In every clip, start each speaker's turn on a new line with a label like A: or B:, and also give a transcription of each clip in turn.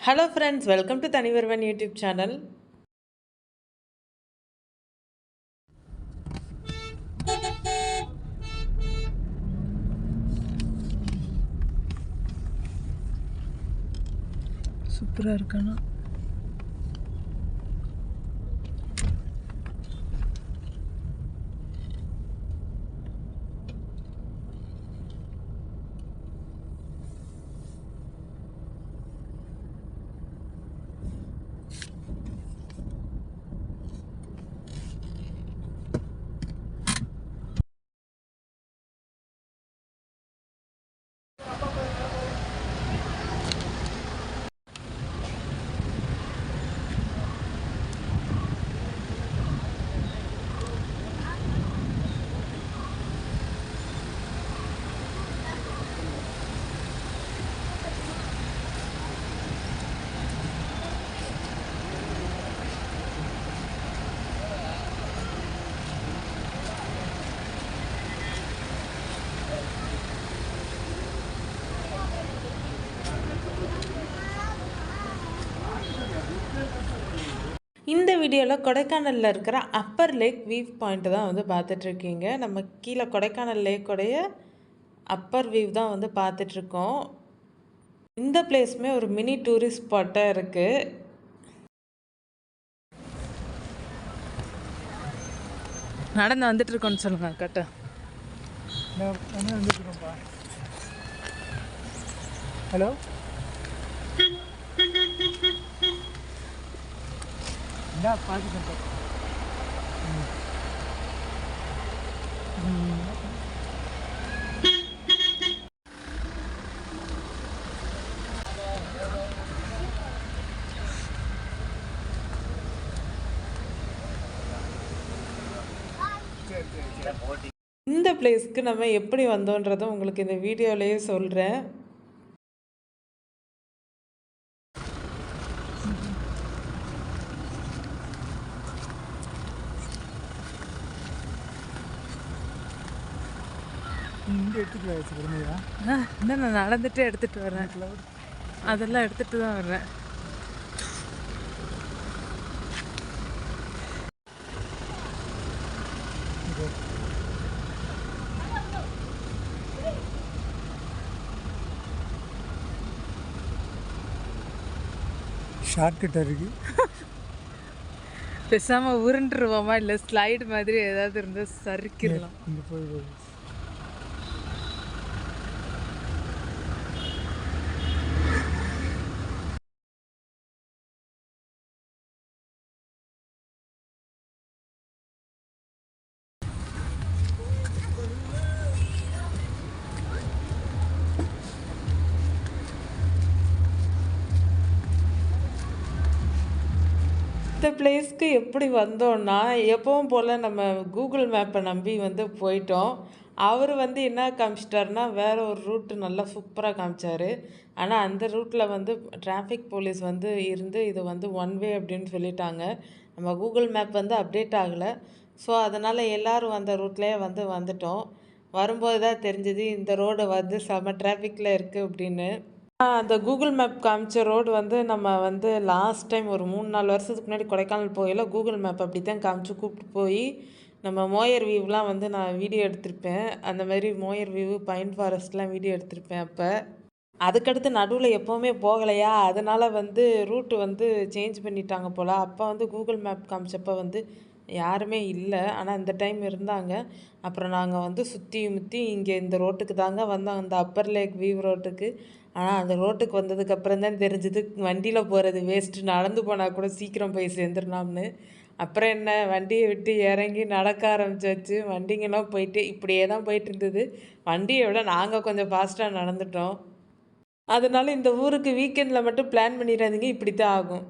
A: Hello friends, welcome to தனிவருவன் YouTube channel.
B: சூப்பராக இருக்கானா?
A: இந்த வீடியோவில் கொடைக்கானலில் இருக்கிற அப்பர் லேக் வியூ பாயிண்ட்டு தான் வந்து பார்த்துட்ருக்கீங்க. நம்ம கீழே கொடைக்கானல் லேக்கோடைய அப்பர் வியூ தான் வந்து பார்த்துட்ருக்கோம். இந்த பிளேஸுமே ஒரு மினி டூரிஸ்ட் ஸ்பாட்டாக இருக்குது.
B: நடந்து வந்துட்டுருக்கோன்னு சொல்லுங்க அக்காட்ட.
C: வந்துட்டுருக்கோம்ப்பா. ஹலோ, இந்தா பார்த்துட்டேன்.
A: இந்த பிளேஸ்க்கு நம்ம எப்படி வந்தோன்றதும் உங்களுக்கு இந்த வீடியோலேயே சொல்கிறேன்.
C: இங்கே எடுத்துட்டு வச்சு பொறுமையா.
B: இன்னும் நான் நடந்துட்டு எடுத்துகிட்டு வரேன். அதெல்லாம் எடுத்துகிட்டு தான் வர்றேன்.
C: ஷார்ட்கட் இருக்கு.
B: பேசாமல் உருண்டுருவோமா, இல்லை ஸ்லைடு மாதிரி ஏதாவது இருந்தால் சறுக்கிடலாம்.
C: இங்கே போய்
A: இந்த பிளேஸ்க்கு எப்படி வந்தோன்னா, எப்பவும் போல் நம்ம கூகுள் மேப்பை நம்பி வந்து போயிட்டோம். அவர் வந்து என்ன காமிச்சிட்டாருன்னா, வேறு ஒரு ரூட்டு நல்லா சூப்பராக காமிச்சார். ஆனால் அந்த ரூட்டில் வந்து டிராஃபிக் போலீஸ் வந்து இருந்து இது வந்து ஒன் வே அப்படின்னு சொல்லிட்டாங்க. நம்ம கூகுள் மேப் வந்து அப்டேட் ஆகலை. ஸோ அதனால் எல்லோரும் அந்த ரூட்லேயே வந்து வந்துட்டோம். வரும்போது தான் தெரிஞ்சுது இந்த ரோடு வந்து செம டிராஃபிக்கில் இருக்குது அப்படின்னு. அந்த கூகுள் மேப் காமிச்ச ரோடு வந்து நம்ம வந்து லாஸ்ட் டைம் ஒரு 3-4 வருஷத்துக்கு முன்னாடி கொடைக்கானல் போகல கூகுள் மேப் அப்படி தான் காமிச்சு கூப்பிட்டு போய் நம்ம மோயர் வியூலாம் வந்து நான் வீடியோ எடுத்திருப்பேன். அந்த மாதிரி மோயர் வியூ, பைன் ஃபாரஸ்ட்லாம் வீடியோ எடுத்திருப்பேன். அப்போ அதுக்கடுத்து நடுவில் எப்போவுமே போகலையா, அதனால் வந்து ரூட்டு வந்து சேஞ்ச் பண்ணிட்டாங்க போல். அப்போ வந்து கூகுள் மேப் காமிச்சப்போ வந்து யாருமே இல்லை, ஆனால் இந்த டைம் இருந்தாங்க. அப்புறம் நாங்கள் வந்து சுற்றி முற்றி இங்கே இந்த ரோட்டுக்கு தாங்க வந்தோம், அந்த அப்பர் லேக் வியூ ரோட்டுக்கு. ஆனால் அந்த ரோட்டுக்கு வந்ததுக்கப்புறம் தான் தெரிஞ்சுது வண்டியில் போகிறது வேஸ்ட்டு, நடந்து போனால் கூட சீக்கிரம் போய் சேர்ந்துடலாம்னு. அப்புறம் என்ன, வண்டியை விட்டு இறங்கி நடக்க ஆரம்பிச்சாச்சு. வண்டிங்கெல்லாம் போயிட்டு இப்படியே தான் போயிட்டு இருந்தது. வண்டியை விட நாங்கள் கொஞ்சம் ஃபாஸ்ட்டாக நடந்துட்டோம். அதனால இந்த ஊருக்கு வீக்கெண்டில் மட்டும் பிளான் பண்ணிடாதீங்க, இப்படி தான் ஆகும்.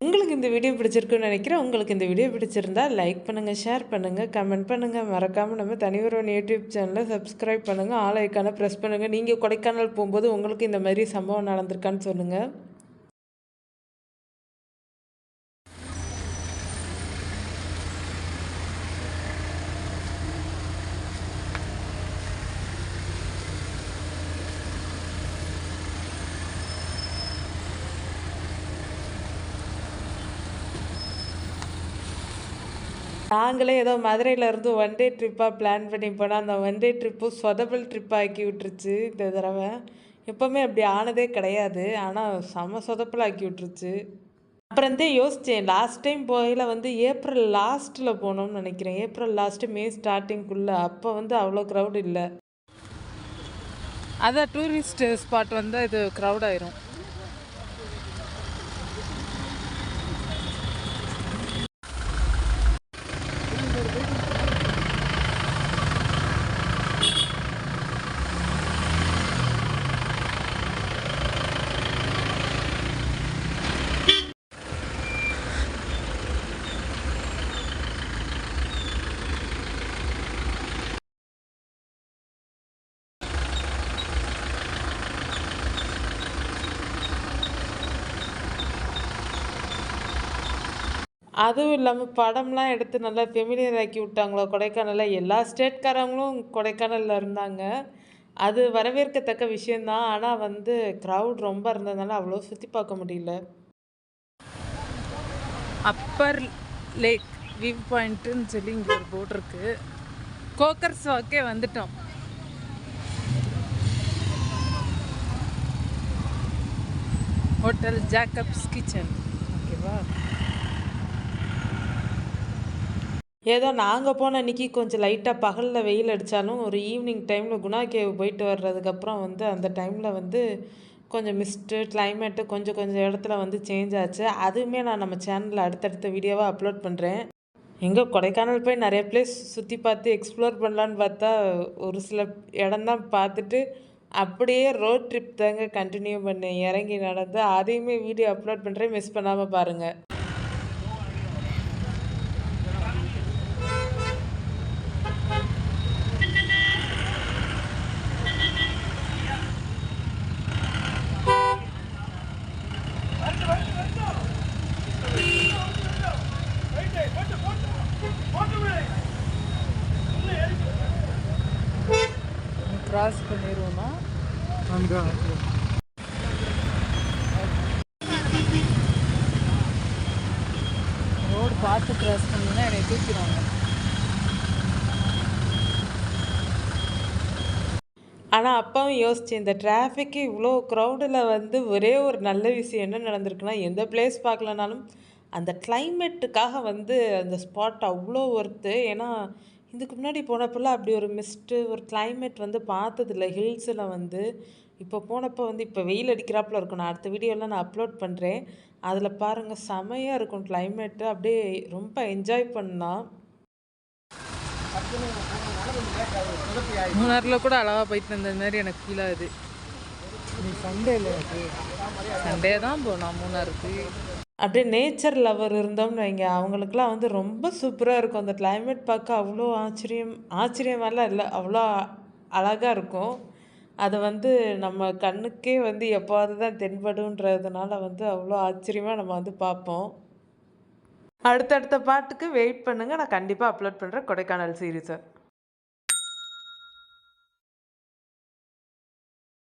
A: உங்களுக்கு இந்த வீடியோ பிடிச்சிருக்குன்னு நினைக்கிறேன். உங்களுக்கு இந்த வீடியோ பிடிச்சிருந்தா லைக் பண்ணுங்கள், ஷேர் பண்ணுங்கள், கமெண்ட் பண்ணுங்கள். மறக்காமல் நம்ம தனிவரோன் யூடியூப் சேனலை சப்ஸ்கிரைப் பண்ணுங்கள், ஆல் ஐக்கானை ப்ரெஸ் பண்ணுங்கள். நீங்கள் கொடைக்கானல் போகும்போது உங்களுக்கு இந்த மாதிரி சம்பவம் நடந்திருக்கான்னு சொல்லுங்கள். நாங்களே ஏதோ மதுரையிலேருந்து ஒன் டே ட்ரிப்பாக பிளான் பண்ணி போனால் அந்த ஒன் டே ட்ரிப்பு சொதபல் ட்ரிப்பாக ஆக்கி விட்டுருச்சு இந்த தடவை. எப்போவுமே அப்படி ஆனதே கிடையாது, ஆனால் செம சொதப்பல் ஆக்கி விட்டுருச்சு. அப்புறம் வந்து யோசித்தேன், லாஸ்ட் டைம் போகையில் வந்து ஏப்ரல் லாஸ்ட்டில் போனோம்னு நினைக்கிறேன். ஏப்ரல் லாஸ்ட்டு மே ஸ்டார்டிங்குள்ளே. அப்போ வந்து அவ்வளோ க்ரௌட் இல்லை.
B: அதான் டூரிஸ்ட் ஸ்பாட் வந்து இது க்ரௌட் ஆயிரும்.
A: அதுவும் இல்லாமல் படம்லாம் எடுத்து நல்லா ஃபெமிலியர் ஆக்கி விட்டாங்களோ கொடைக்கானலில். எல்லா ஸ்டேட்காரங்களும் கொடைக்கானலில் இருந்தாங்க. அது வரவேற்கத்தக்க விஷயந்தான். ஆனால் வந்து க்ரௌட் ரொம்ப இருந்ததுனால அவ்வளோ சுற்றி பார்க்க முடியல.
B: அப்பர் லேக் வியூ பாயிண்ட்டுன்னு சொல்லி இங்கே ஒரு போர்டு இருக்குது. கோக்கர்ஸ் வாக்கே வந்துட்டோம். Hotel Jacob's kitchen. ஓகேவா?
A: ஏதோ நாங்கள் போன அன்றைக்கி கொஞ்சம் லைட்டாக பகலில் வெயில் அடித்தாலும் ஒரு ஈவினிங் டைமில் குணா கேவ் போயிட்டு வர்றதுக்கப்புறம் வந்து அந்த டைமில் வந்து கொஞ்சம் மிஸ்ட்டு கிளைமேட்டு கொஞ்சம் கொஞ்சம் இடத்துல வந்து சேஞ்ச் ஆச்சு. அதுவுமே நான் நம்ம சேனலில் அடுத்தடுத்த வீடியோவாக அப்லோட் பண்ணுறேன். எங்கே கொடைக்கானல் போய் நிறைய பிளேஸ் சுற்றி பார்த்து எக்ஸ்ப்ளோர் பண்ணலான்னு பார்த்தா ஒரு சில இடம்தான் பார்த்துட்டு அப்படியே ரோட் ட்ரிப் தாங்க கண்டினியூ பண்ணேன். இறங்கி நடந்து அதையுமே வீடியோ அப்லோட் பண்ணுறேன், மிஸ் பண்ணாமல் பாருங்கள்.
B: கிராஸ் பண்ணிடுவோமா?
C: அங்கே
B: ரோடு பார்த்து கிராஸ் பண்ணிங்கன்னா என்னை தூக்கிடுவாங்க.
A: ஆனால் அப்பாவும் யோசித்தேன், இந்த டிராஃபிக்கு இவ்வளோ க்ரௌடில் வந்து ஒரே ஒரு நல்ல விஷயம் என்ன நடந்திருக்குன்னா, எந்த பிளேஸ் பார்க்கலனாலும் அந்த கிளைமேட்டுக்காக வந்து அந்த ஸ்பாட் அவ்வளோ ஒர்த்து. ஏன்னா இதுக்கு முன்னாடி போனப்பெல்லாம் அப்படி ஒரு மிஸ்ட்டு ஒரு கிளைமேட் வந்து பார்த்ததில்ல ஹில்ஸில் வந்து. இப்போ போனப்போ வந்து இப்போ வெயில் அடிக்கிறாப்புல இருக்கும். நான் அடுத்த வீடியோலாம் நான் அப்லோட் பண்ணுறேன். அதில் பாருங்கள் செமையாக இருக்கும் கிளைமேட்டு. அப்படியே ரொம்ப என்ஜாய் பண்ணலாம்.
B: மூணாரில் கூட அழகாக போயிட்டு வந்த மாதிரி எனக்கு ஃபீல் ஆகுது.
C: நீ சண்டேல
B: சண்டே தான் போனோம் மூணாருக்கு.
A: அப்படியே நேச்சர் லவர் இருந்தோம்னு வைங்க, அவங்களுக்குலாம் வந்து ரொம்ப சூப்பராக இருக்கும். அந்த கிளைமேட் பார்க்க அவ்வளோ ஆச்சரியமாலாம் இல்லை, அவ்வளோ அழகாக இருக்கும். அது வந்து நம்ம கண்ணுக்கே வந்து எப்போவாது தான் தென்படுன்றதுனால வந்து அவ்வளோ ஆச்சரியமாக நம்ம வந்து பார்ப்போம். அடுத்தடுத்த பாட்டுக்கு வெயிட் பண்ணுங்கள், நான் கண்டிப்பாக அப்லோட் பண்ணுறேன் கொடைக்கானல் சீரீஸை.